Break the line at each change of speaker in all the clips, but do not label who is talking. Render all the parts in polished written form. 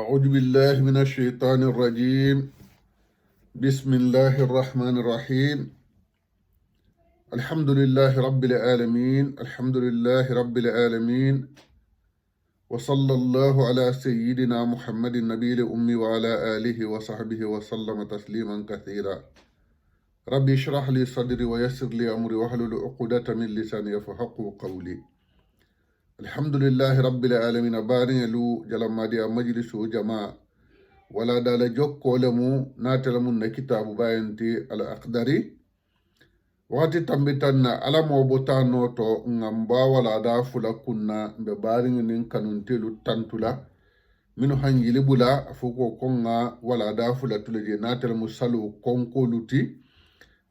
أعوذ بالله من الشيطان الرجيم. بسم الله الرحمن الرحيم. الحمد لله رب العالمين. الحمد لله رب العالمين. وصلى الله على سيدنا محمد النبي الأمي وعلى آله وصحبه وسلم تسليما كثيرا. ربي اشرح لي صدري ويسر لي أمري واحلل عقدة من لساني يفقهوا قولي. الحمد لله رب العالمين. بارين لو جلمادي مجلس جماعة ولا دال جوكو لمو ناتلمو نكتاب باينتي الأقدري وقت تنبتنا على موبوتا نوتو نغمبا ولا دا فلا كنا ببارين ننكننتلو تنتلا منو هنجلي بلا فوكو كونغا ولا دا فلا تلجي ناتلمو سلو كونكو لوتي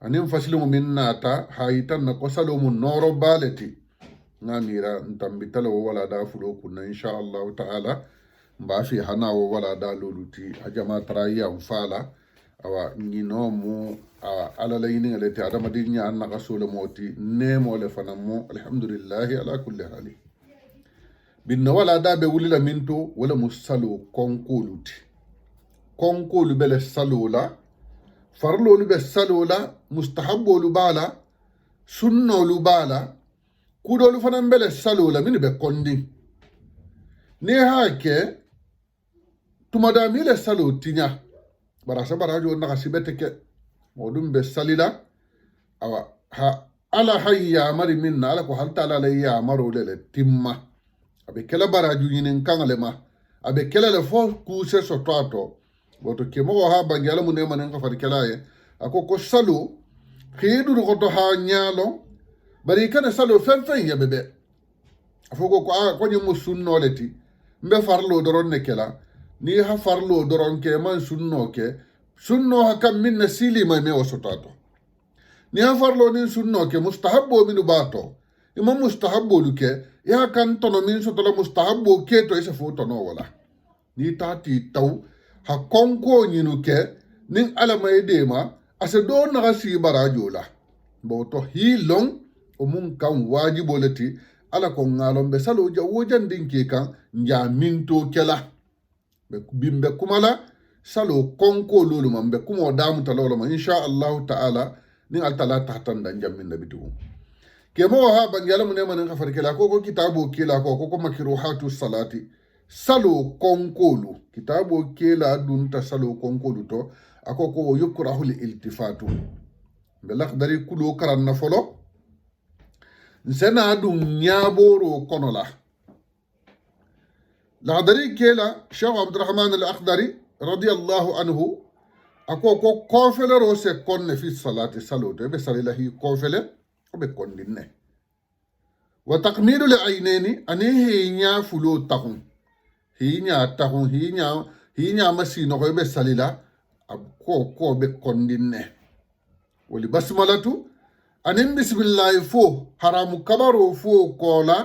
أنين فسلمو من ناتا هايتان نكو سلمو نورو بالتي ngamira ntambitala wo wala da fulo kunna insha Allah ta'ala mbafi hana wo wala da loluti ajama tarayya mfala awa ngino mu ala layni alati adama dinya anna rasul moti nemo le fanamo alhamdulillah ala kulli hali binna wala da be wulila minto wala musallu konkoluti bele salula farlolu be salula mustahabbolu bala sunnolu bala kudolu fana mbele salula mini be kondi ni hake tumada mile salu tinya barasa barajo na kasibete ke modum be salila awa ha ala hayya mari minna ala ko halta ala ya maro lele timma abe kala baraju nyinin kangale ma abe kala le fo ku se sotato boto ke mo ha bangala mun ne manen ka far kala ye ako salu khidu ko to ha nyalo bari kana salo fen ya bebe afogo ko nyimu sunno leti mbe farlo doron ne kela ni ha farlo doron ke man sunno ke sunno ha kam min nasili ma me osotato ni ha farlo ni sunno ke mustahabbo min bato imam mustahabbo luke ya kan tono min so tola mustahabbo ke to isa fo tono wala ni tati taw ha konko nyinu ke nin alama edema ase do na si barajola bo to hi long o mun kan wajibo leti ala ko ngalon be salo jawo jandin ke kan nja minto kela be bimbe kumala salo konko lolu man be kumo damu talolo man insha Allah ta'ala ni altala tahtan dan jammin nabitu ke mo ha bangala mun ne man ka farkela ko kitabo kela ko makruhatu salati salo konkolu kitabo kela dunta salo konkolu to akoko yukrahu li iltifatu be lakhdari kulo karan na folo nsena dum nyaboro konola lahdari kela Sheikh Abdurrahman al-Akhdari radiyallahu anhu ako kofele ro se konne fi salati salote be salilahi kofele be kondinne wa taqmilu li ayneni anihi nya fulo tahun hinya masino ko be salila ko be kondinne wali basmalatu anin bismillahi fo haramu kabaro fo kola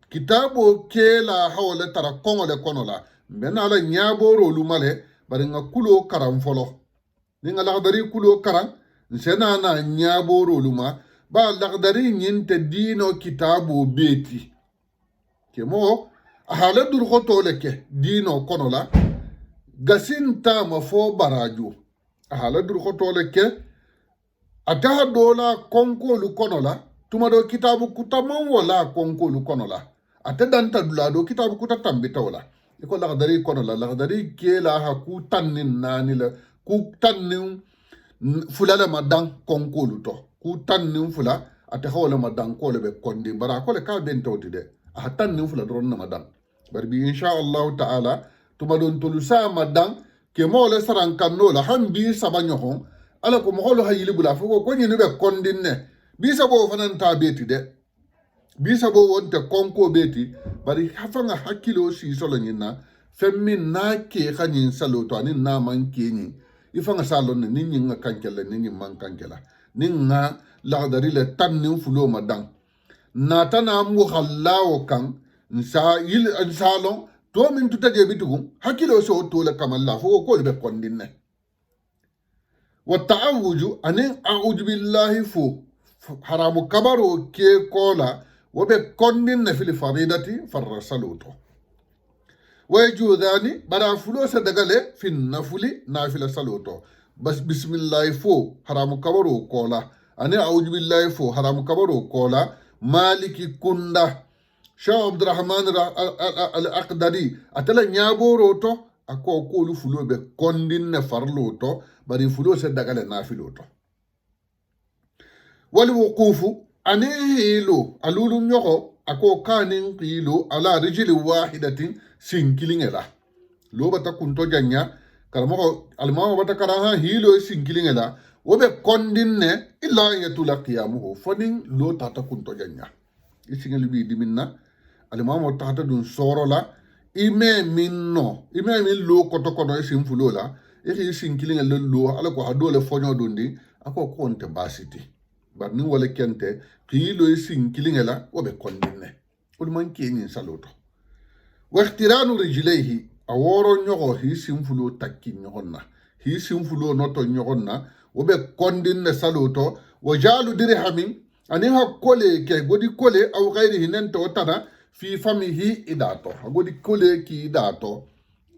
kitabo kela hawle tara kongole konola mbena ala nyaboro lumale bari nga kulo karam folo ni nga lakdari kulo karam nsena na nyaboro luma ba lakdari nyinte dino kitabo beti kemo ahala dur khotole ke dino konola gasinta mafo baraju ahala dur khotole ke ataha dola konkolu konola tumado kitabu kutaman wala konkolu konola ate danta dula do kitabu kutatambita wala iko lakdari konola lakdari kela ha ku tannin nani la ku tannin fulala madan konkolu to ku tannin fula ate hawla madan kole be kondi bara kole ka den tawti de a tannin fula doron na madan barbi insha Allah ta'ala tumado tulusa madan ke mole saran kanola hambi sabanyo ala ko moholo hayili bula fuko ko nyini be kondinne bisa bo fanan ta beti de bisa bo wonte konko beti bari hafanga hakilo si solo nyina femmin na ke khanin salo to anin na man keni ifanga salo ne ninyi nga kankela ninyi man kankela ninga lagdari le tannin fulo madan na tana mu hallawo kan nsa yil ansalo to min tutaje bitugo hakilo so to le kamalla fuko ko be kondinne والتعوج أن أعوذ بالله فو حرام كبرو كي كولا وبكونن في الفريدة فرسلوتو ويجوذاني برا فلوس دغالي في النفل نافلة صلوتو بس بسم الله فو حرام كبرو كولا أنا أعوذ بالله فو حرام كبرو كولا مالك كندا شاه عبد الرحمن الأقدري أتلا نيابوروتو أكو كولو فلو بكوندين فرلوتو بري فلوس دغالي نافلوتو والوقوف أنا هيلو ألولو نيوكو أكو كانين قيلو على رجل واحدة سنكيلينغلا لو بتا كنتو جانيا كرمو الماما بتا كراها هيلو سنكيلينغلا وبه كوندين إلا يتولا قيامه فنين لو تاتا كنتو جانيا يسينغلو بي دي منا الماما تاتا دون سورولا إمي من لو كتو كتو يسين فلولا يسين سنكيلينغلا لو على كو هدول فونيو دوندي أكو كونت باسيتي bar ni wala kente qilo sin kilingela wobe kondinne ul man keni saloto wa ihtiranu rijlaihi aworo nyogo hi simfulo takki nyogonna hi simfulo noto nyogonna wobe kondinne saloto wa jalu dirhamin ani ha kole ke godi kole aw ghairihi nento tana fi famihi idato godi kole ki idato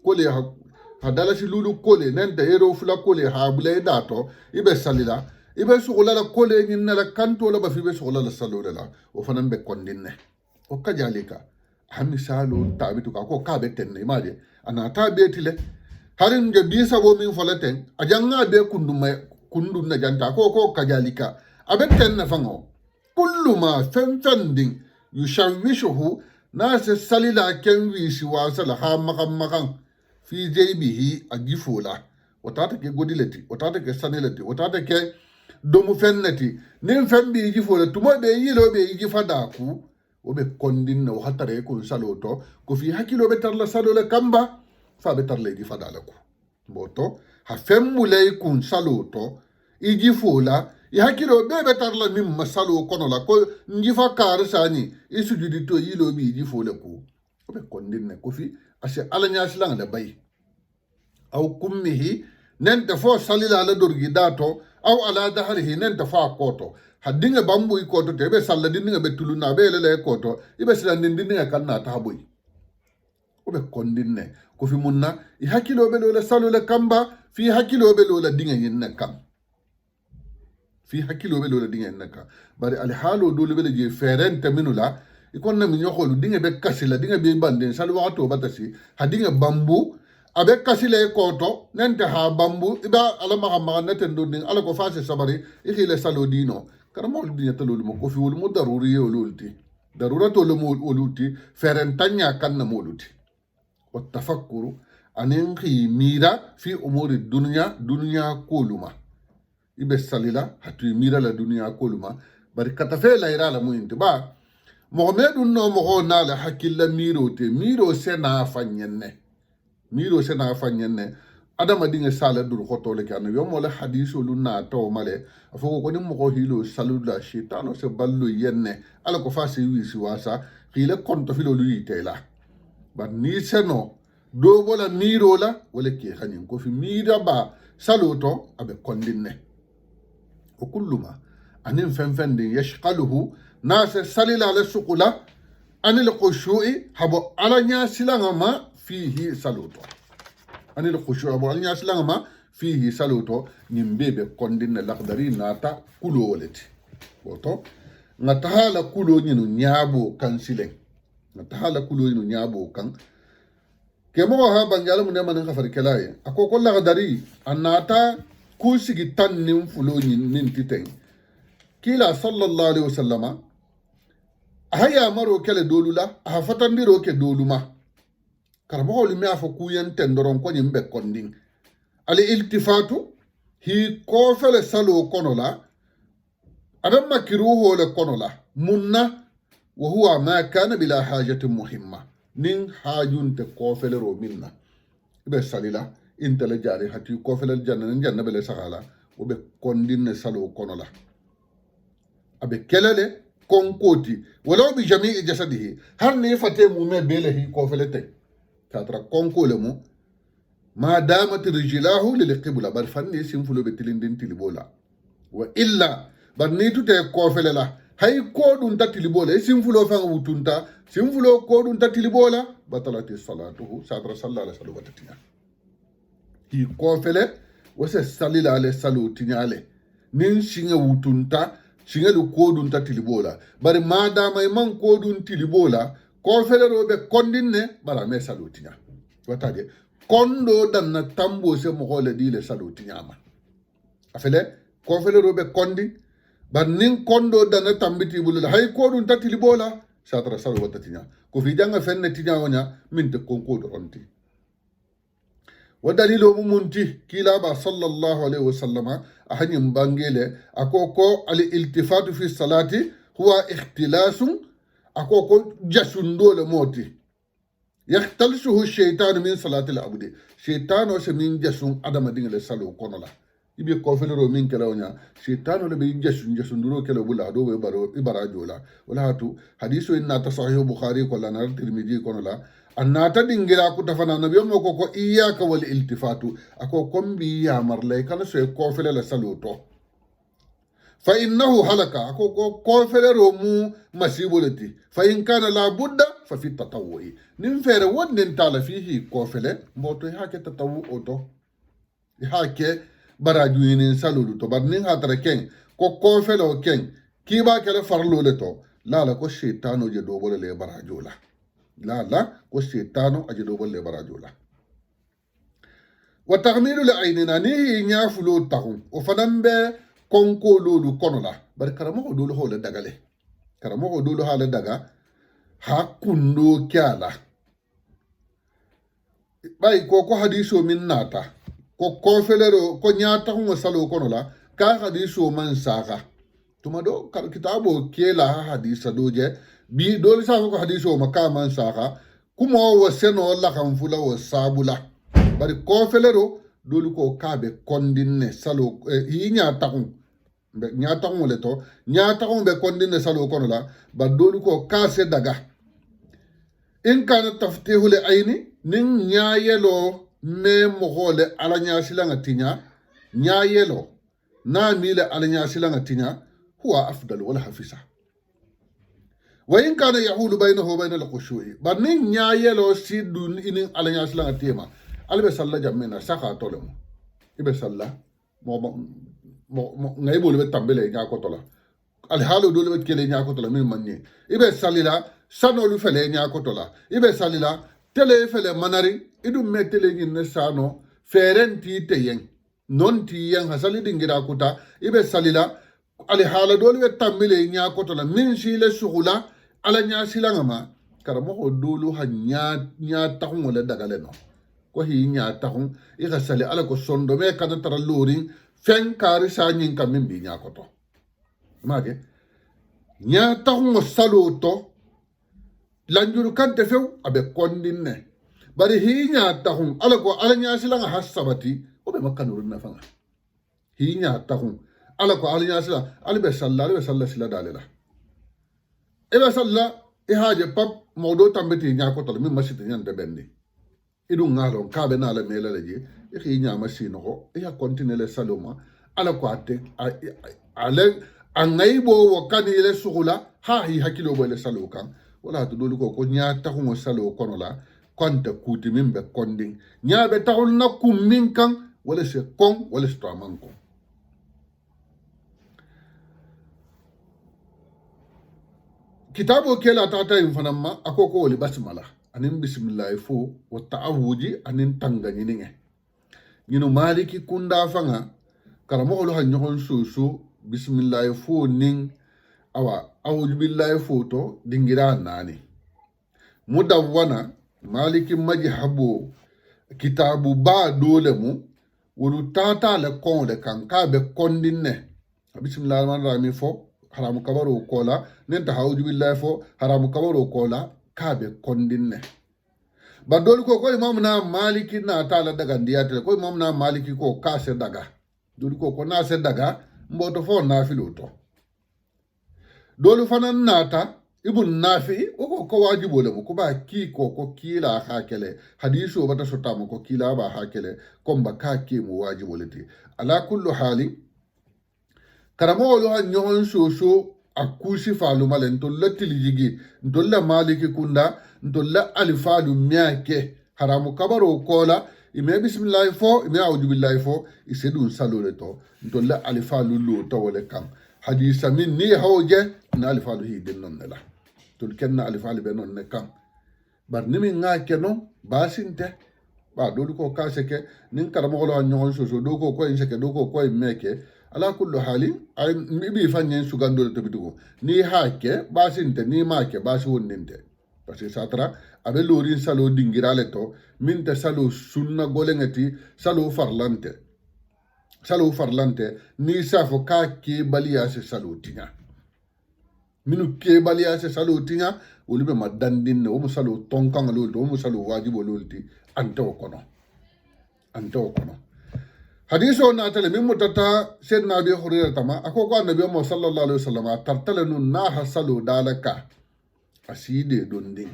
kole ha dalasi lulu kole nente ero fula kole ha bule idato ibe salila ibe sugula la kole nyinna la kanto la bafi be sugula la salore la o fanan be kondinne o kajalika hammi salu tabitu ka ko ka be tenne imaje ana ta be tile harin je bisa bo min folaten ajanga be kundum na janta ko kajalika abe tenne fango kullu ma fanfanding yushawishuhu nas salila kenwi si wasala ha makan fi jaybihi agifula watata ke godileti watata ke saneleti watata ke domu fenneti nin fembi yiji fole tumo be yilo be yiji fadaku o be kondin no hatare ko saloto ko fi hakilo be tarla salole kamba fa be tarla yiji fadalaku boto ha femmulay kun saloto yiji fola i hakilo be tarla nim masalo kono la ko njifa kar sani isujudi to yilo be yiji fole ku o be kondin ne ko fi ase alanya silang da bay aw kummihi nente fo salila la dorgi dato aw ala daharihi nente fa koto hadinga bambu i koto te be salla dinga be tuluna be lele koto ibe sila dinga kanna ta boy obe kondinne ko fi munna i hakilo be lola salula kamba fi hakilo be lola dinga yinna kam fi hakilo be lola dinga yinna kam bari al halu dole be je ferente minula ikonna min yokolu dinga be kasila dinga be bande salwa to batasi hadinga bambu abe kasile koto nente ha bambu iba alama hamma neten do ning ala ko fase sabari ikile salodino karamol dinya talol mo ko fi wol mo daruri yolulti darurato lo mo woluti ferentanya kanna moluti wa tafakkuru anin mira fi umuri dunya kuluma ibe salila hatu mira la dunya kuluma bari katafe la ira la muinti ba mohamedun no mo na la hakilla miro sena fanyenne miro sena fanyenne adama dinga sala dur khotole kan yo mo la hadisu lu na to male afoko ko ni mo ko hilo salula shaytano se ballu yenne ala ko fasi wisi wasa khile konto filo lu yitela ba ni seno do bola miro la wala ke khanin ko fi mira ba saluto abe kondinne o kulluma anin fenfende yashqaluhu nas salila ala suqula anil khushu'i habo ala nya silanga ma fihi saluto anil khushu'i habo ala nya silanga ma fihi saluto nimbebe kondinne lakdari nata kulo woleti boto ngatahala kulo nyinu nyabo kansilen ngatahala kulo nyinu nyabo kan kemo ha bangala mun man khafar kalaye akoko lakdari anata kusigi tannin fulo nin titen kila sallallahu alaihi wasallama haya maro kele dolula ha fatandiro ke doluma karamo li mi afa kuyen tendoron ko nyimbe kondin ali iltifatu hi ko fele salo konola adam makruhu le konola munna wa huwa ma kana bila hajatin muhimma nin hajunte ko fele ro minna be salila intele jari hati ko fele janna bele sakala o be kondin salo konola abe kelele konkoti walaw bi jami'i jasadihi har ne fate mu me bele hi ko felete tatra konkole mu ma damat rijlahu lil qibla bar fanni simfulo be tilindin tilibola wa illa bar ni tute ko felela hay ko ɗum ta tilibola e sinfulo fan wutunta sinfulo ko ɗum ta tilibola batalati salatuhu sadra sallah ala salu batatiña ki kofele wose salila ale salu tiñale nin siŋe wutunta siŋelu ko ɗum ta tilibola bari madama e man ko ɗum tilibola kofele roɓe kondin ne bara me salu tiña wataje kondo danna tambo se mogole ɗile salu tiñama afele kofele roɓe kondi bar nin kondo dana tambiti bulula hay ko ɗum tatili bola satara salu wata tiña ko fi janga fenne tiñawoña min te konkoɗo onti wa dalilo mumunti kilaba sallallahu alaihi wasallama a hañim bangele ako ko al iltifatu fi salati huwa ihtilasum ako ko jasundole moti yahtalisuhu sheytanu min salati l abdi sheytano se min jasun adama dingale salu kono la ibe kofelero min kelawnya shaytanu le be jasunduro kele bula do be baro ibara jola wala hatu hadisu inna ta sahih bukhari ko lana tirmidhi kono la annata dingira ku tafana nabiyo mo ko iyyaka wal iltifatu ako kombi ya marle kana so kofele la saluto fa innahu halaka ako ko kofelero mu masibulati fa in kana la budda fa fi tatawwi nim fere wonnen tala fihi kofele mboto hake tatawwu oto hake baraju yinin salulu to bar nin hatara ken ko kofelo ken kiba kele farlo le to lala ko shaytano je dobole le baraju la lala ko shaytano aje dobole le baraju la wa taghmilu li aynina ni nyafulo taxum o fadambe konko lolu kono la bar karamo ko dolu hole dagale karamo ko dolu hale daga ha kundo kyala bay ko hadiso min nata ko kofelero ko ñaata ko salo kono la ka hadiso man saka tuma do kitabo kela hadisa doje bi dole sa ko hadiso makka man saka kumo wo seno la kan fula wo sabula bari kofelero dole ko kabe kondinne salo yi ñaata ko le to ñaata ko be kondinne salo kono la ba dole ko kase daga in kana taftihul ayni nin ñayelo me mogole ala ñasilanga tiña ñayelo na mile ala ñasilanga tiña huwa afdal wala hafisa wa in kana yahulu baynahu bayna al-khushu'i bar nin ñayelo siddu inin ala ñasilanga tema albe salla jammena saka tolemo ibe salla mo ngay bolu be tambele ña ko tola al halu dole be kele ña ko tola min manni ibe salila sanolu fele ña ko tola ibe salila tele fele manari idum me tele ne sano ferenti teyen non tiyen hasali dingira kuta ibe salila ali hala dole be tambile nya kotola min shile sugula ala nya silanga ma karamo ko dulu ha nya taxun wala dagale no ko hi nya taxun i ga sali ala ko sondo me kana tara lorin fen kari sa nyin kam min bi nya koto mage nya taxun mo saluto lanjuru kante few abe kondinne bari hinya tahun ala ko ala nya silanga hasabati o be makanuru na fanga hinya tahun ala ko ala nya sila ala be salla sila dalela e be salla e haje pap modo tambeti nya ko to min masiti nyan de bendi idu ngalo ka be na la mele leje e hinya masino ko e ya continue le saloma ala ko ate ale angaibo wo kanile sugula ha hi hakilo bo le salokan wala to dolu ko nya tahun salo kono la konta kuti min be kondin ñaaɓe taxol na kum min kan wala se kon wala se toaman kon kitabo kela tata yin fanan ma ako ko wali basmala anin bismillahi fo wa ta'awuji anin tangañininge ñino maliki kunda fanga karamoxolu xa ñoxon soso bismillahi fo nin awa awuju billahi fo to dingira nani mudawwana maliki majhabo kitabu ba dole mu wolu tata le kon le kan ka be kondinne bismillahir rahmanir rahim fo haramu kabaro kola nenta hawju billahi fo haramu kabaro kola ka be kondinne ba dole ko imam na maliki na tala daga ndiyate ko imam na maliki ko ka se daga dole ko na se daga mboto fo na filuto dole fanan nata ibn nafi ko wajibo le ko ba ki ko kila hakele hadisu bata sotama ko kila ba hakele komba ka ki mu wajibo le ti ala kullu hali karamo lo han nyon soso akusi falu male ntolla tilijigi ntolla maliki kunda ntolla alifalu miake haramu kabaro kola ime bismillah fo ime audu billahi fo isedun salole to ntolla alifalu lu to wala kam hadisa min ni hawje na alifalu hidin non la tol kenna alifalu be non ne kam bar nimi ngake no basinte ba dolu ko kaseke nin karamo lo nyon soso do ko inseke do ko meke ala kullu hali ay mi fanyen sugando to bidugo ni hake basinte ni make basi wonninte parce que satra abe lorin salo dingirale to min te salo sunna golengati salo farlante ni safo ka ke baliya se salo tinya minu ke baliya se salo tinya wolibe madandin o musalo tonkan lol o musalo wajibo lolti anto kono hadiso na tale min mutata sayyidina abi hurairah tama akoko annabi mu sallallahu alaihi wasallam tartale nun na hasalo dalaka aside dondin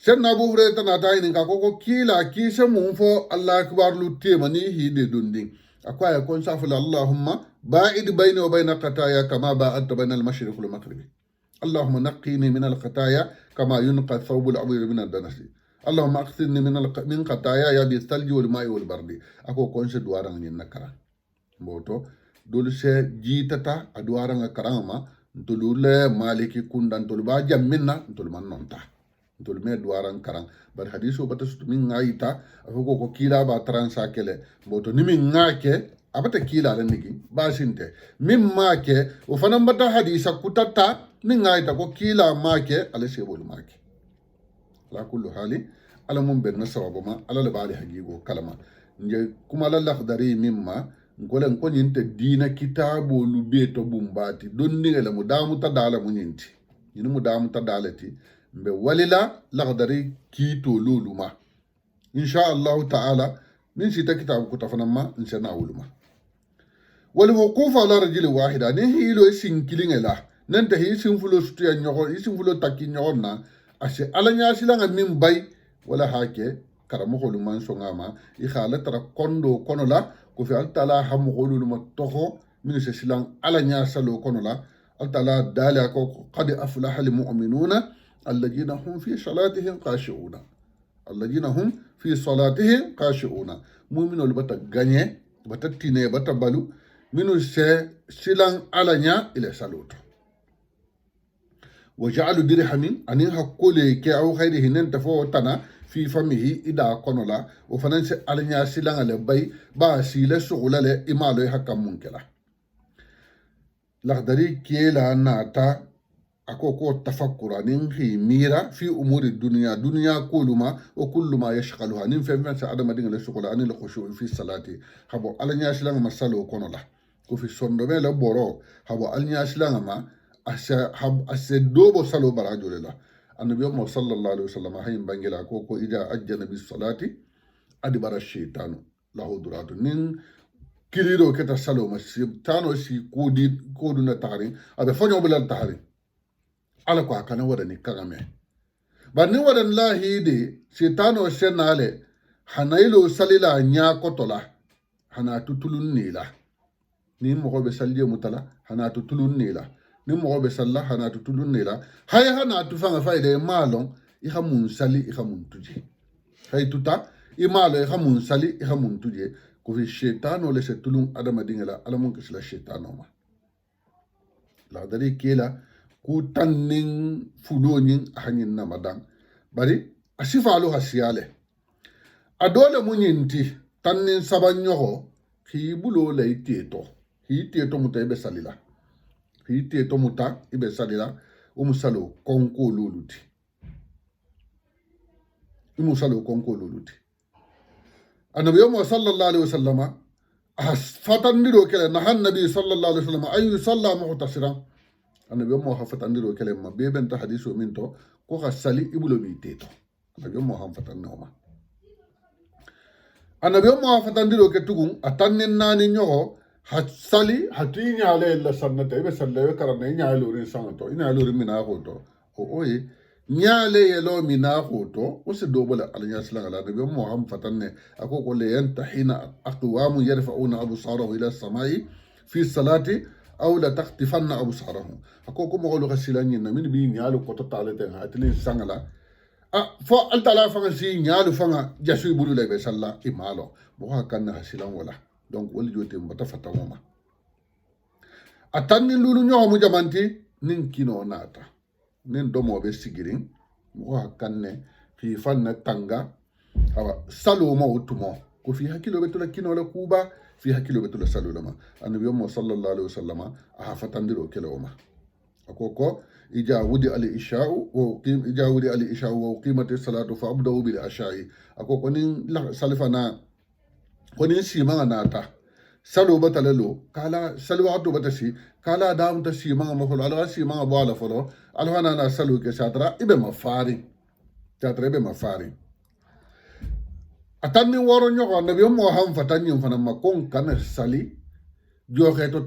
sayyidina abu hurairah na tayi ka koko kila kisa mun fo allah akbar lu temani hide dondin akwai kon safal allahumma ba'id bayni wa bayna qataya kama ba'adta bayna al-mashriq wal maghrib اللهم نقيني من الخطايا كما ينقى الثوب الأبيض من الدنس اللهم اغسلني من خطاياي بالثلج والماء والبرد اكو كونس دواران ني نكرا موتو دول سي جيتتا ادواران كرامما دول مالكي كوندان دول با جامنا دول من نونتا دول مي دواران كرام بر حديثو بتس من غايتا اكو كو كيلا با ترانسا كله موتو نيمي غاكي abata kila la nigi basinte mimmake ufanan bata hadisa kutata ningaita ko kila make ala shebol make la kullu hali ala mun ben sababu ma ala le bali hagigo kalama nje kuma la lakhdari mimma ngolen ko nyinte dina kitabo lu beto bumbati donni la mudamu tadala munyinti yinu mudamu tadalati mbe walila lakhdari kito luluma insha Allah ta'ala min sita kitabu kutafanama insana uluma والوقوف على رجل واحدة نهي لو سينكلين لا ننتهي سينفلو ستيا نيغو سينفلو تاكي نيغونا أشي على نياسي لغا من باي ولا هاكي كرامو لمان سونغاما إخالة ترى كوندو كونو لا كوفي ألتالا همو لما توخو من سيسلان على نياسا لو كونو لا ألتالا دالي قد أفلح المؤمنون الذين هم في صلاتهم خاشعون الذين هم في صلاتهم خاشعون مؤمنون لبتا غاني بتا تيني بتا بالو منو سيلان على إلى سالوتو وجعلوا درهمين أنين هكولي كي أو خيره ننتفو تنا في فمه إدا كونولا وفننس على سيلان على باي با سيلة سغولة إمالو حكا منكلا لغدري كيلا ناتا أكوكو تفكر ننهي ميرا في أمور الدنيا دنيا كلما وكل ما يشغلها ننفهم سعادة مدينة لسغولة أنين الخشوع في الصلاة حبو على سيلان مسالو كونولا kofi sondome la boro habo alnya silanga ma ase dobo salo barajo la annabi Muhammad sallallahu alaihi wasallam hayin bangela ko ida ajjana bis salati adibara shaytanu lahu duratu nin kiliro keta salo ma shaytanu si kodu na tari abe fanyo bilal tari ala ko akana wada ni kagame banni wadan lahi de shaytanu senale hanailo salila nya kotola hana tutulun nila ni mogo be salje mutala hana to tulun nela ni mogo be salla hana to tulun nela hay hana to fanga fayde malon I hamun sali I hamun tuje hay tuta I malo I hamun sali I hamun tuje ko fi shaytano le se tulun adama dingala alamun kisla shaytano ma la dari kela ku tannin fulonin hanyin na madan bari asifalu hasiyale adole munyinti tannin sabanyo ki bulo le iteto hiti eto muta ibe salila hiti eto muta ibe salila umusalo konko luluti annabi Muhammad sallallahu alaihi wasallam fatandiro kele nahan nabi sallallahu alaihi wasallam ayu salla muhtasira annabi Muhammad fatandiro kele ma beben ta hadisu minto ko sali ibulo bi teto annabi Muhammad fatandiro annabi Muhammad fatandiro ke tugun atannin nani nyoho hatsali hatinya ale la sannata ibe sallawe karana nyaalo rin santo ina lo rin mina hoto oye nyaale yelo mina hoto usi dobola ala nyasla ala nabi Muhammad fatanne ako ko le yantahina aqwamu yarfa'una absarahum ila as-samai fi salati aw la taqtifanna absarahum ako ko mo lo khasilan na min bi nyaalo ko to talete ha tilin sangala fo altala fanga si nyaalu fanga jasu bulu le be salla imalo mo ha kan hasilan wala donc wali jote mbata fatawoma atanni lulu nyo mu jamanti nin kino nata nin domo be sigirin mo ha kanne fi fanna tanga awa salo mo utumo ko fi hakilo betula kino la kuba fi hakilo betula salo lama annabi mo sallallahu alaihi wasallama aha fatandiro keloma akoko ija wudi ali isha'u wa qimati salatu fa abda'u bil asha'i akoko nin salifana konin simanga nata salo batalalo kala salwatu batasi kala dam ta simanga mafolo ala simanga bala folo alwana na salo ke satra ibe mafari atanni woro nyoko nabi mo ham fatanni fana makon kana sali joxe to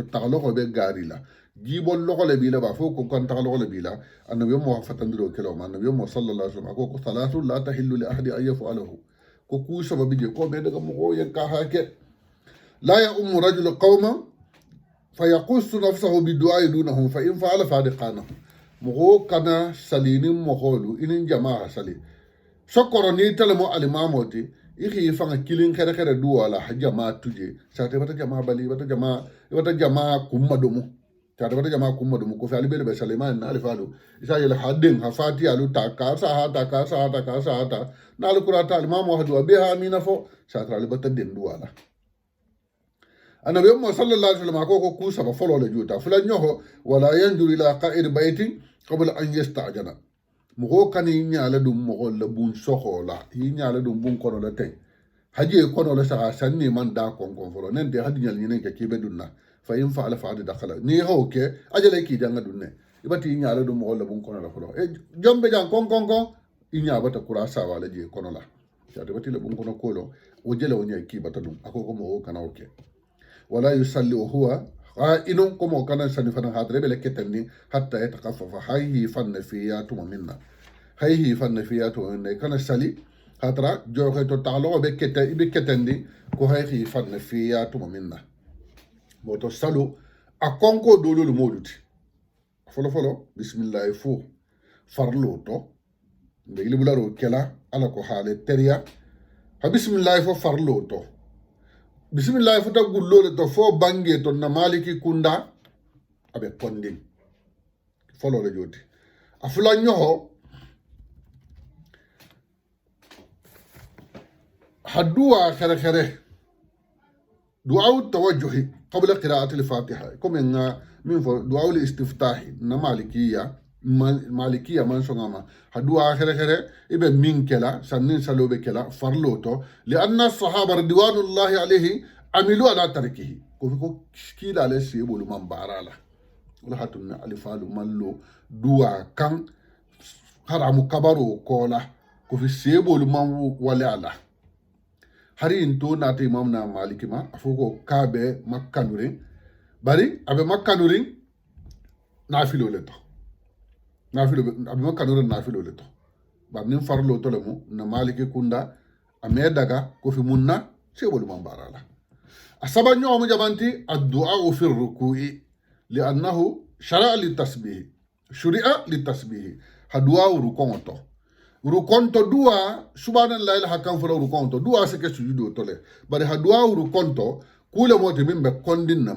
talo ko be gari la jibol loko le bila ba fo ko kan talo le bila annabi mo fatandiro kelo man annabi mo sallallahu alaihi wasallam ko salatu la tahillu li ahadi ay yafalahu ko ku sababi je ko be daga mo yen ka hake la ya ummu rajul qawma fayaqussu nafsahu bi du'a dunahum fa in fa'ala fadiqanahu mo kana salinin mo holu inin jama'a sali sokoro ni telemo alimamoti iki fanga kilin kere duwala jama tuje sate bata jama bali bata jama kummadumu sate bata jama kummadumu ko fali bele be salima na alifalu isa yele hadin hafati alu taka sa hata na alqurata alimamu hadu biha mina fo sate ali bata den duwala annabi muhammad sallallahu alaihi wasallam ko ku saba folo le juta fulan nyoho wala yanjuru ila qa'ir baiti qabla an yasta'jana mogo kani nyala dum mogo la bun sohola yi nyala dum bun kono la tay haje kono la sa sanni man da kon folo nen de hadi nyal nyinen ke kibe dunna fa in fa'ala fa'ada dakhala ni hoke ajale ki janga dunne ibati nyala dum mogo la bun kono la folo e jombe jang kon inya bata kura sa wala je kono la ya de bati la bun kono kolo o jele o nyai ki bata dum akoko mogo kana oke wala yusalli huwa inun komo kana sani fana hadre bele ketenni hatta yatakaffafa hayhi fanna fiyatu minna kana sali hatra joxe to talo be ketendi ko hayhi fanna fiyatu minna moto salu akonko dololu moduti folo bismillah fu farlo to ndegli bularo kela ala ko hale teriya ha bismillah fu farlo to bisimillahi futa gullole to fo bange to na maliki kunda abe kondin folo le joti afula nyoho hadua khere du'a tawajjuhi qabla qira'ati al-fatiha comme min fo du'a al-istiftahi na malikiya man songama hadua khere ibe min kela sannin salobe kela farloto li anna sahaba radwanullahi alayhi amilu ala tarkihi ko kila le sebolu man barala wala hatunna alifalu mallo du'a kan haramu kabaro kola ko fi sebolu man wala ala hari into nata imam na maliki ma afoko kabe makkanurin bari abe makkanurin nafilo le to abe makkanurin nafilo le to bar nin farlo to le mu na maliki kunda ame daga ko fi munna sebolu man barala asaba nyomu jabanti ad-du'a fi ar-ruku'i li'annahu shara'a litasbih hadwa rukonto duwa subhanallahi hakam fura rukonto duwa seke sujudo tole bari hadwa rukonto kule moti mimbe kondin na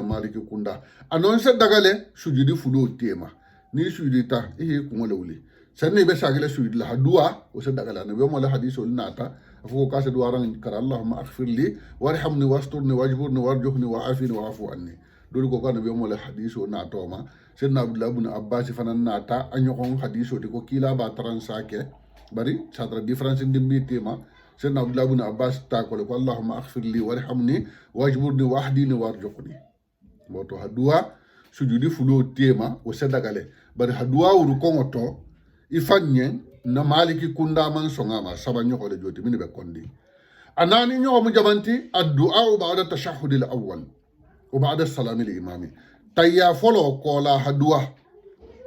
maliki kunda anon se dagale sujudi fulo tema ni sujudita kumole wuli sanni be sagale sujudi la hadwa o se dagala ne be mo la hadiso nata afu ka se duwa ran kar allahumma aghfir li warhamni wasturni wajburni warjuhni wa'afini wa'fu anni dole ko kana be mo la hadiso nato ma sedna abdullah ibn abbas fanan nata anyokon hadiso de ko kila ba transake bari sadra difference ndimbi tema sedna abdullah ibn abbas ta ko allahumma aghfir li warhamni wajburni wahdini warjuhni moto hadwa sujudi fulo tema o sedagale bari hadwa wuru kongoto ifanye na maliki kunda man songama sabanyo ko le joti min be kondi anani nyo mu jabanti ad-du'a ba'da tashahhud al-awwal wa ba'da as-salam al-imami tayya folo kola hadwa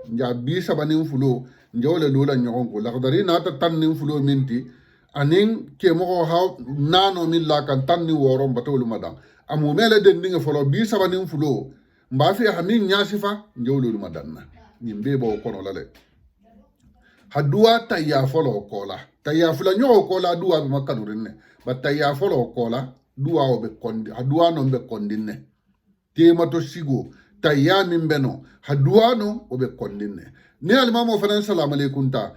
nja bi sabanin fulo njawle lola nyon ko lagdari na ta tannin fulo minti anin ke mo ha nano min la kan tanni woro batolu madan amu mele den dinga folo bi sabanin fulo mba fi ha min nyasifa njewlu madanna nyimbe bo kono lale haduwa tayya folo kola tayya fula nyo kola duwa be makadurinne ba tayya folo kola duwa o be kondi haduwa no be kondinne tema to sigo tayya min beno haduwa no o be kondinne ni almamo fanan salamu alaikum ta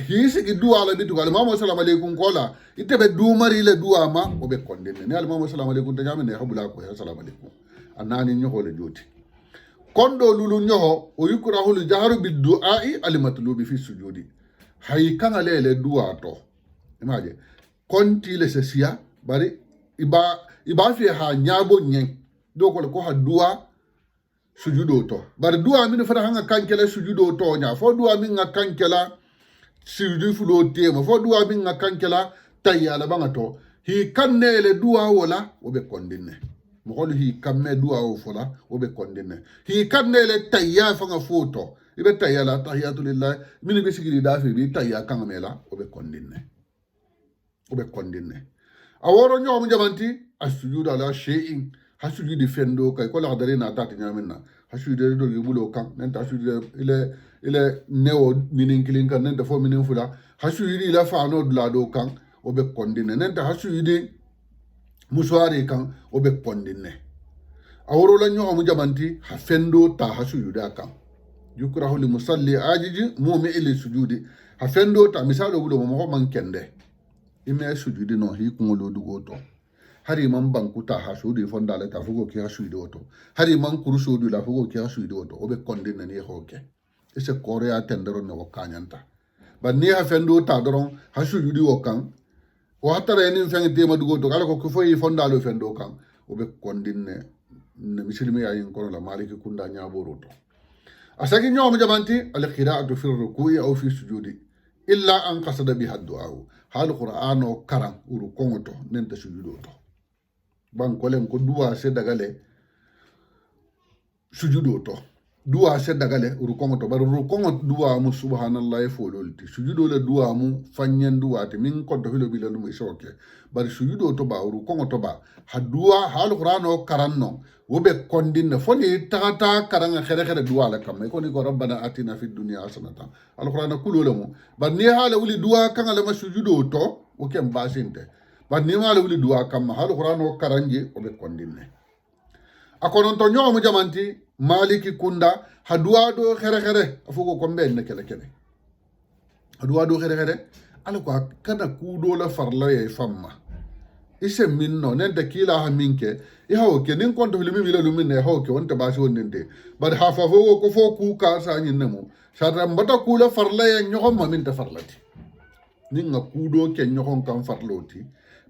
hisi ki duwa la bitu almamo salamu alaikum kola ite be dumari le duwa ma o be kondinne ni almamo salamu alaikum ta nyamene habula ko ya salamu alaikum anani nyo le joti kondo lulu nyoho o yukrahul jaharu bid du'ai al matlubi fi sujudi hay kanga lele du'a to imaje konti le sesia bari iba fi ha nyabo nyen do ko ha du'a sujudo to bari du'a min fata hanga kankela sujudo to nya fo du'a min nga kankela sujudu fulo tema fo du'a min nga kankela tayyala banga to hi kannele du'a wala o be kondinne mogolu hi kamme du'a o fola o be kondinne hi kannele tayya fanga foto ibe tayya la tahiyatu lillah min be sigiri da fi bi tayya kanga mela o be kondinne aworo nyo mo jamanti asujudu ala shay'in hasujudi fendo kay ko la dare na tati nyaminna hasujudi do yubulo kan nan ta hasujudi ile neo minin kilin kan nan ta fo minin fula hasujudi la fa no dula do kan o be kondinne nan ta hasujudi muswari kan o be kondinne aworo la nyo mo jamanti ha fendo ta hasujudi kan yukrahu li musalli ajiji mumi ili sujudi ha fendo ta misalo bulo mo man kende ime sujudi no hi kungolo dugo to hari man bankuta ha sudi fonda la ta fugo ki ha sudi oto hari man kuruso du la fugo ki ha sudi oto obe kondinne ni hoke ese korea tendero ne wakanyanta ba ni ha fendo ta doron ha sudi o kan o hatare ni fengi tema dugo to kala ko fo yi fonda lo fendo kan obe kondinne ne misilme ayin kono la maliki kunda nyaboro to asaki nyomo jamanti al qira'atu fi ruku'i aw fi sujudi illa an qasada biha du'a hal qur'ano karam uru kongoto nenta sujudo to ban kolen ko duwa se dagale sujudo to duwa se dagale uru kongoto bar uru kongot duwa mu subhanallahi fololti sujudo le duwa mu fanyen duwa te min ko do filo bilanu mu shoke bar sujudo to ba uru kongoto ba ha duwa hal qur'ano karanno wobe kondinne foni tata karanga khere duwa la kam ko ni ko rabbana atina fid dunya hasanatan alqur'ana kulole mu bar ni hala wuli duwa kan ala sujudo to o kem basinte bar ni hala wuli duwa kam hal qur'ano karanje wobe kondinne akonon to nyomo jamanti maliki kunda ha duwa do khere afugo ko mbenne kele ha duwa do khere ala ko kana kudo la farla e famma ise minno nende kila ha minke ihawoke nin konto filimi mila lumine ihawoke wonte basi woninde bad ha fa fo ko fo ku ka sa nyinne mu satra mbata kula farla ya nyohom ma min ta farlati nin nga kudo ke nyohon kan farloti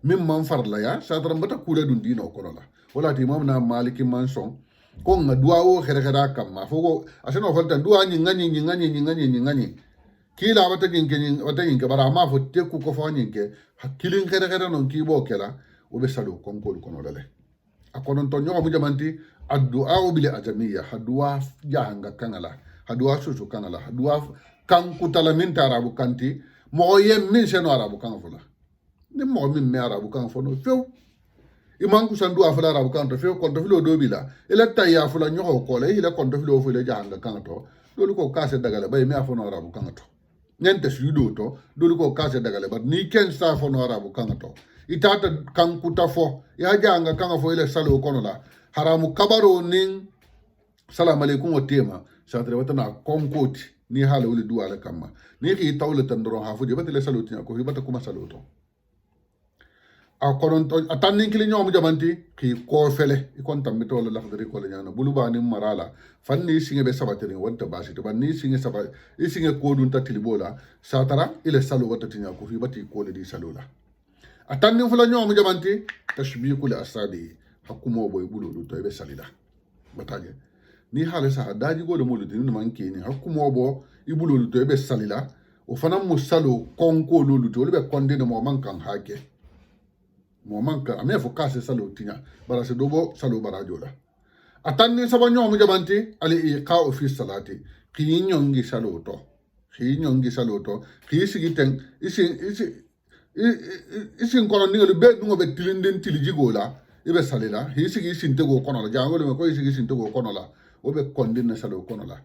min man farla ya satra mbata kula dun dino kono la wala ti imam na maliki manson ko nga duwa wo khere kam ma fo ko asano falta duwa nyingani kila wata jinke bara ma fo teku ko fo nyinke hakilin khere non ki bo kela o be salo konkol kono dale akonon to nyomo jamanti addu'a bil ajamiyya hadwa jahanga kangala hadwa susu kangala hadwa kan kutala min tarabu kanti mo yem min seno arabu kan fula ni mo min me arabu kan fo no few iman ku sandu afula arabu kan to few kon to filo do bila ila tayya fula nyoho ko le ila kon to filo fule jahanga kan to lolu ko kase dagala bay me afono arabu kan to nente sujudo to lolu ko kase dagala bat ni ken sa fono arabu kan to itata kankuta fo ya janga kanga fo ile salo kono la haramu kabaro nin salam alaikum o tema satre watana konkoti ni hala wuli duwa la kamma ni ki tawle tandoro ha fuje batele salo tinya ko hibata kuma salo to a konon to atanni kili nyom jamanti ki ko fele ikon tammi to la lakhdari ko la nyana buluba ni marala fanni singe be sabateri wonta basi to banni singe sabat isinge ko dun tatilibola satara ile salo wata tinya ko hibati ko le di salo la atanni fula nyomo jamanti tashbiku li asadi hakumo boy bululu to be salida bataje ni hale sa daji go do moludi ni manke ni hakumo bo ibululu to be salila o fana musalo konko lulu to be kondene mo mankan hake mo manka ame fo kase salo tinya bara se dobo salo barajola atanni saba nyomo jamanti ali iqa fi salati ki nyongi salo to ki sigi ten isi isin kono ningalu be dungo be tilindin tiliji gola ibe salila hisigi sinte go kono la jangol me ko hisigi sinte go kono la obe kondin salo kono la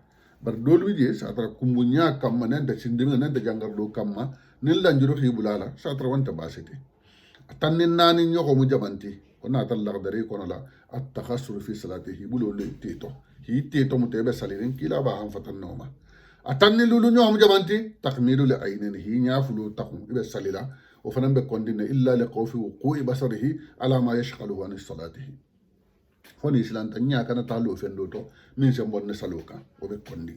bar dolu je sa tara kumbunya kamma nan da sindimi nan da jangar do kamma nin lanjuro hibulala sa tara wanta basiti tannin nani nyoko mu jabanti ona tal lagdari kono la at takhassur fi salatihi bulo le tito hi tito mu tebe salirin kila ba han fatan noma atanni lulu nyom jabanti takmilu li aynin hi nyafulu takum ibe salila o fanan be kondine illa li qawfi wuqi basarihi ala ma yashghalu an salatihi foni islam tanya kana talu fendo to min se bonne saluka o be kondi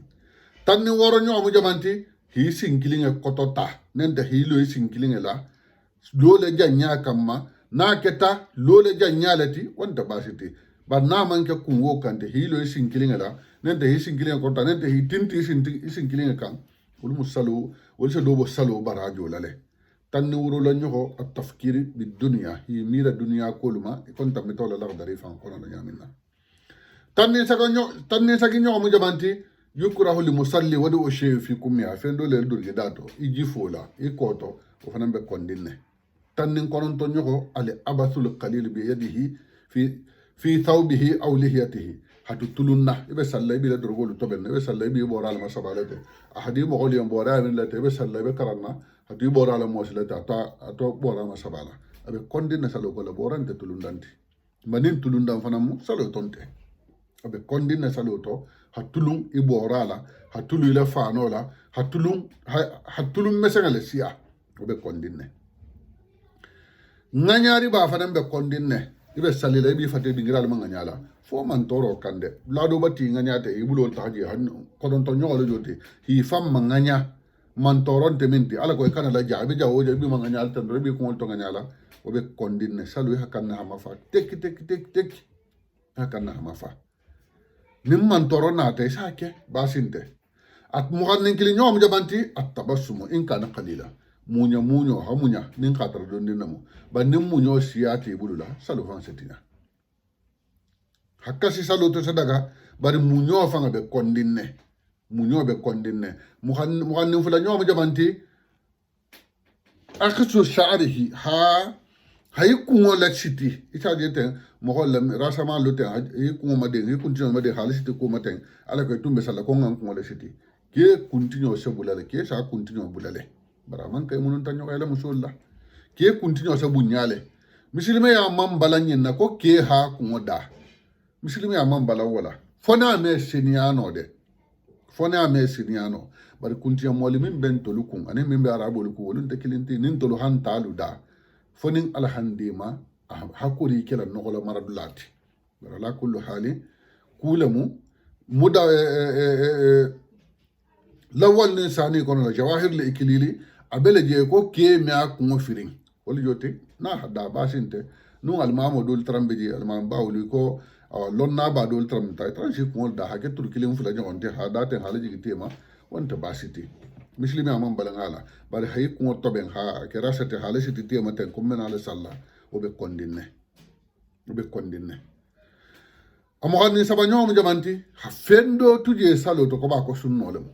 tanni woro nyom jabanti hi sinkilinge kotota nende hi lo sinkilinge la lole janya kamma na keta lole janya lati wanda basiti bar na manke kunwo kante hi lo sinkilinge la nente hi sinkilinge kota nente hi tinti sinkilinge kan wol musalu wol se dobo salo barajo lale tanni wuro la nyoko at tafkiri bid dunya hi mira dunya koluma kon tammi tola la dari fan kono la nyamina tanni sagonyo mu jabanti yukrahu li musalli wadu o shay fi kumya fendo le durgi dato iji fola e koto o fanan be kondinne tannin konon to nyoko ali abathul qalil bi yadihi fi thawbihi aw lihiyatihi hatu tulunna ibe sallay bi la durgolu toben ibe sallay bi boral masabalate ahadi mo goli en boral la te ibe sallay be karanna hatu boral mo silata to boral masabala abe kondinne salo ko la borante tulundanti manin tulundan fanamu salo tonte abe kondinne salo to hatulun i borala hatulu ila fanola hatulun mesengale siya obe kondinne nganyari ba fanan be kondinne ibe salila ibi fate dingiral manganyala fo man toro kande lado bati nganyate ibulo taji han kodon to nyolo joti hi fam manganya man toron tementi ala ko kana la jabe jawo jabe manganyal tan rebi ko to nganyala obe kondinne salu hakanna hamafa tek hakanna hamafa nim man toro na te sake basinte at mugannin kili nyom jabanti at tabassumu in kana qalila munyo hamunya nin khatar don dinamo ba nim munyo siyati bulula salu fan setina hakka si salu to sadaga bari munyo fanga be kondinne mugannin fula nyom jabanti aksu sha'rihi hay kungo la siti ita jete mo holla rasama lote hay kungo made hay kuntinyo made halisiti ko maten ala ko tumbe sala ko ngan kungo la siti ke kuntinyo se bulale ke sa kuntinyo bulale baraman kay munun tanyo kay la musulla ke kuntinyo se bunyale misilime ya mam balanyen na ko ke ha kungo da misilime ya mam bala wala fona me seniano bari kuntinyo moli min ben tolukun ane min be arabo luku wolun te kilinti nin tolu han talu da fonin alhandima hakuri kela nogola maradulati ala kullu hali kulamu muda lawal ni sani kono la jawahir li ikilili abele je ko ke me akun firin wol jote na hada basinte nu almamo dol trambeji almam bawli ko lonna ba dol tramta transi ko da hake turkilim fula jonte hada te halaji gitema wonta basiti mislimi amam balangala bari hay ko toben ha ke rasate halasi tema ten ko menala salla obe kondinne amo ganni sabanyo mo jamanti ha fendo tuje salo to ko ba ko sunnole mo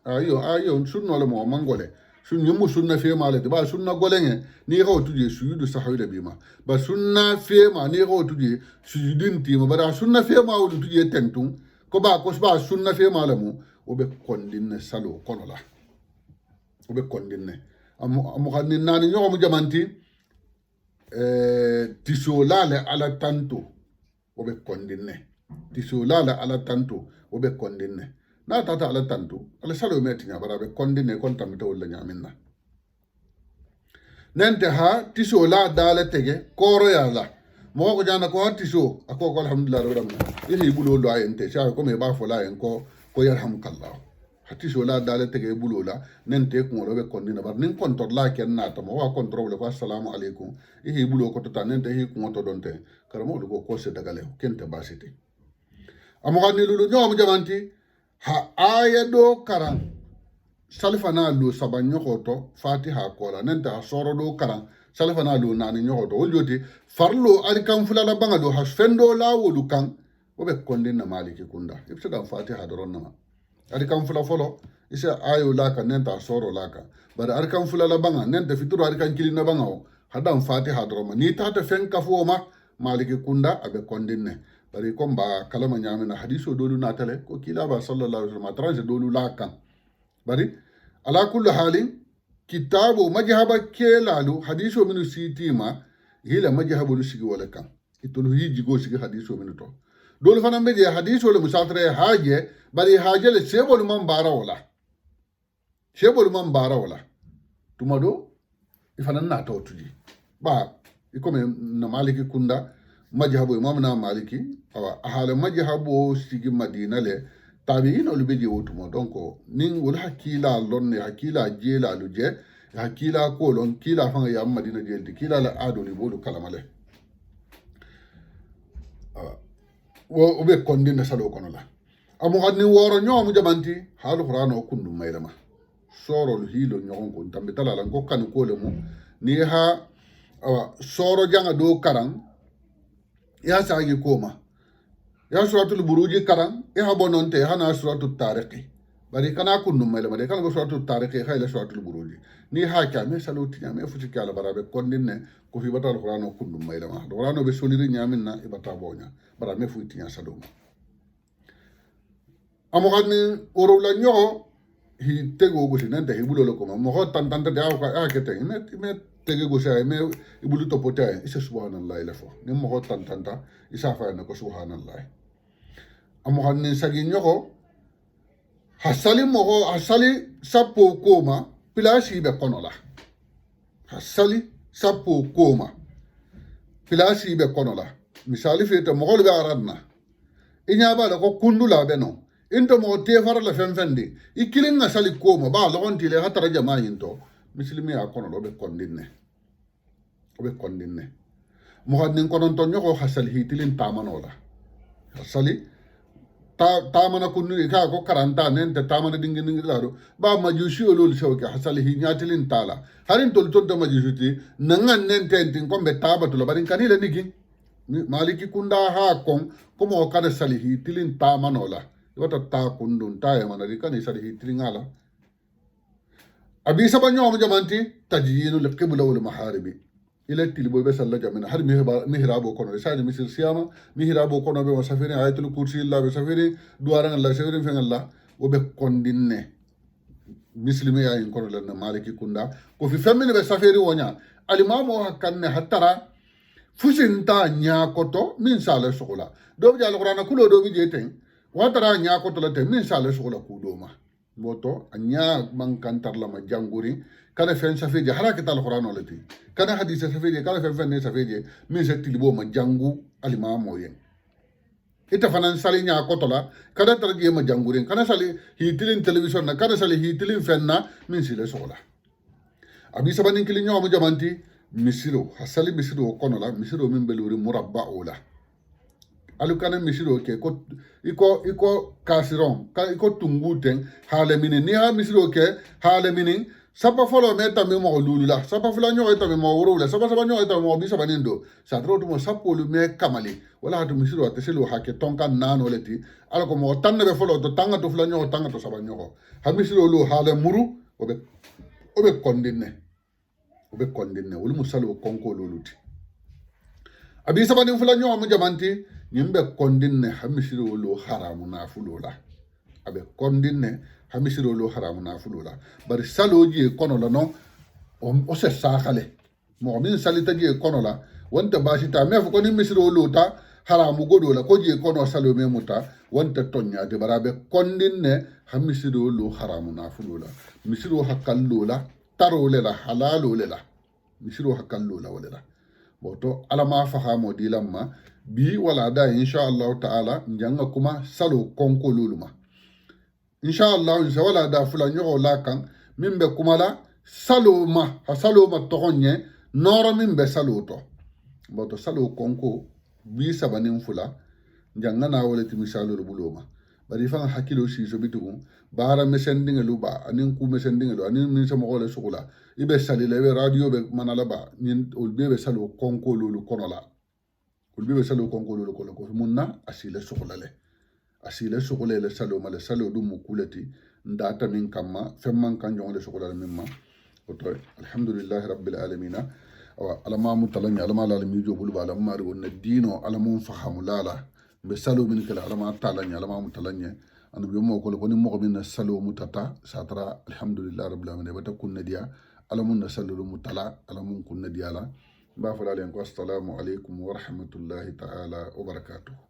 ayo sunnole mo mangole sunnyumu sunna fe malete ba sunna golenge ni ko tuje suyudu sahawida bima ba sunna fe ma ni ko tuje suyudin tima ba sunna fe ma wudu tuje tentum ko ba sunna fe malamu obe kondinne salo kono la obe kondinne amo ganni nani nyo mo jamanti tisolale ala tanto obe kondinne obe kondinne na tata ala tanto ala salo metinya bara be kondinne kon tamita wala nyaminna nente ha tisola dale tege koro yala mo ko jana ko tiso ako ko alhamdulillah rabbil alamin bulo lo ayente sha ko me ba fola en ko yarhamkallah hati sola dale tege bulo la nente ko robe kondina bar nin kontor la ken nata mo wa kontrole ko assalamu alaikum bulo ko to nente ko to donte karamo lu ko se dagale kente basiti amogani lulu nyom jamanti ha aya do karan salfana lu sabanyo ko to fatiha ko la nente ha soro do karan salfana lu nani nyoto to woljoti farlo ari kan fulala banga do ha fendo la wolu kan obe kondina maliki kunda ibsa fatiha do ronna ari kan fula folo isa ayo laka nenta soro laka bari arkan fulala banga nenta fituro arkan kilina banga o hadan fatiha droma ni tata fen kafu ma maliki kunda abe kondinne bari komba kalama nyamena hadiso dolu natale ko kila ba sallallahu alaihi wasallam tranche dolu lakan bari ala kullu halin kitabu majhaba kelalu hadiso minu sitima hila majhabu sigi wala kan itulu hiji go sigi hadiso minu to dolu fana be hadiso le musatre haje bari haje le sebol man bara wala tumado ifana na to tuji ba ikome na maliki kunda majhabu imam na maliki awa hala majhabu sigi madina le tabi'in olu be je wotumo donc nin wol hakila lonne hakila jela luje hakila ko lon kila fanga ya madina jeldi kila la adoli bolu kalamale wo be kondina salo kono la amu hadni woro ñoomu jamanti halu qur'ano kundu maylama sorol hilo ñogon ko tambe talala ko kan ko le mu ni ha soro janga do karan ya saagi koma ya suratul buruji karan ya bononte hana suratul tariqi bari kana kunnu maylama de kana suratul tariqi khayla suratul buruji ni ha ka me salo tinya me futi kala barabe kondinne ko fi batal qur'ano kundu maylama qur'ano be soliri nyaminna ibata bonya bara me futi nya salo amogani orowla ñoxo hi tego gosi nante hi bulo ko mo tantante de a kete me tege gosi ay me ibulu topote ay isa subhanallah ila fo ni mo tantanta isa fa na ko subhanallah amogani sagi ñoxo hasali sapo koma pilasi be konola hasali sapo koma pilasi be konola misali fete mo be aradna inya ba ko kundula be no into mo te fara la fenfendi ikilin na sali koma ba logon tile hatara jama yinto muslimi ya kono lobe kondinne mo hadnin konon to nyoko hasali hitilin tamanola hasali tamana kunnu ka ko karanta nente tamana dingin laro ba majushi olol shawke hasali hi nyatilin tala harin tol to majushi nangan nente tin kombe tabatu lo barin kanile nigi maliki kunda ha kon komo kada sali hitilin tamanola wata ta kundun ta ya mana rika ni sari hitringala abi sabanyo am jamanti tadyinu liqibla wal maharibi ila tilbo be salla jamina har mihrabo kono sani misir siyama mihrabo kono be wasafiri ayatul kursi illa be safiri duwaran allah safiri fen allah wo be kondinne muslimi ya in kono lan maliki kunda ko fi famine be safiri wonya alimamo hakkanne hattara fusinta nya koto min sala sukula do bi alqur'ana kulo do bi jeten watara nya ko to late min sale so la kudoma moto anya man kantar la ma janguri kana fen safeje haraka tal qur'an lati kana hadith safeje kana fen fen safeje min se tilbo ma jangu alima moyen ita fanan sali nya ko to la kana tarje ma janguri kana sali hitilin television na kana sali hitilin fen na min sile so la abi sabanin kilin nyamu jamanti misiro hasali misiro kono la misiro min beluri murabba ola alukana misiro ke iko kasiron iko tunguten hale mini ni ha misiro ke hale mini sapa folo meta me mo lulula sapa fula nyo eta me mo wurula sapa nyo eta mo bisa banindo sadro to mo sapo lu me kamali wala hatu misiro ateselo hake tonka nano leti ala ko mo tanne be folo to tanga to fula nyo tanga to saba nyo ha misiro lu hale muru obe kondinne wulu musalo konko luluti abi sabani fula nyo mo jamanti nyimbe kondinne hamisiro lo haramu na fulola abe kondinne hamisiro lo haramu na fulola bari saloji kono la no o se sakale mo min salita je kono la wonta basita me fu ko ni misiro lo ta haramu godo la ko je kono salo me muta wonta tonya de barabe kondinne hamisiro lo haramu na fulola misiro hakallo la tarole la halalo la misiro hakallo la wala boto alama fahamo dilamma bi wala da insha Allah ta'ala njanga kuma salo konko luluma insha Allah insha wala da fula nyogo lakan mimbe kuma la salo ma togonye noro mimbe salo to boto salo konko bi sabanin fula njanga na wala timisalo buloma bari fa hakilo si so bitugu bara mesendinga luba anin ku mesendinga lu anin min sama wala sukula ibe salila ibe radio be manala ba nin ulbe be salo konko lulu konola ulbe be salo konko lulu kono ko munna asile sukula le salo mala salo dum kulati ndata min kamma femman kan jongole sokola mimma oto alhamdulillahi rabbil alamin awa alama mutalanya alama la mi jobul bala mari wonna dino alamun fahamu lala be salo min kala alama talanya alama mutalanya anu be mo ko ni mo min salo mutata satara alhamdulillahi rabbil alamin bata kunna dia alamun salo mutala alamun kunna dia la ba fa dalen ko assalamu alaikum wa rahmatullahi ta'ala wa barakatuh